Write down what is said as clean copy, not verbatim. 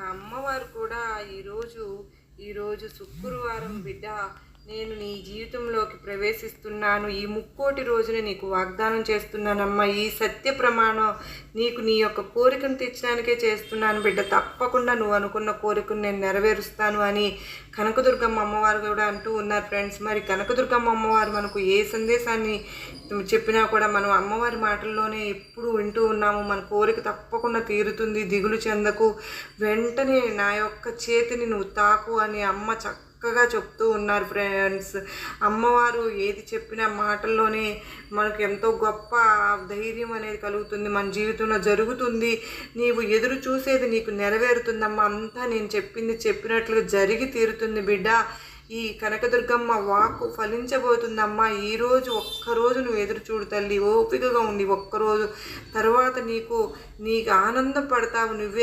అమ్మవారు కూడా ఈరోజు శుక్రవారం బిడ్డ, నేను నీ జీవితంలోకి ప్రవేశిస్తున్నాను. ఈ ముక్కోటి రోజున నీకు వాగ్దానం చేస్తున్నానమ్మా. ఈ సత్య ప్రమాణం నీకు నీ యొక్క కోరికను తెచ్చడానికే చేస్తున్నాను బిడ్డ. తప్పకుండా నువ్వు అనుకున్న కోరికను నేను నెరవేరుస్తాను అని కనకదుర్గమ్మ అమ్మవారు కూడా అంటూ ఉన్నారు ఫ్రెండ్స్. మరి కనకదుర్గమ్మ అమ్మవారు మనకు ఏ సందేశాన్ని చెప్పినా కూడా మనం అమ్మవారి మాటల్లోనే ఎప్పుడు వింటూ ఉన్నాము. మన కోరిక తప్పకుండా తీరుతుంది, దిగులు చెందకు, వెంటనే నా యొక్క చేతిని నువ్వు తాకు అని అమ్మ చక్కగా చెప్తూ ఉన్నారు ఫ్రెండ్స్. అమ్మవారు ఏది చెప్పినా మాటల్లోనే మనకు ఎంతో గొప్ప ధైర్యం అనేది కలుగుతుంది, మన జీవితంలో జరుగుతుంది. నీవు ఎదురు చూసేది నీకు నెరవేరుతుందమ్మా. అంతా నేను చెప్పింది చెప్పినట్లుగా జరిగి తీరుతుంది బిడ్డ. ఈ కనకదుర్గమ్మ వాక్కు ఫలించబోతుందమ్మా. ఈరోజు ఒక్కరోజు నువ్వు ఎదురు చూడు తల్లి, ఓపికగా ఉండి ఒక్కరోజు తర్వాత నీకు ఆనందం పడతావు నువ్వు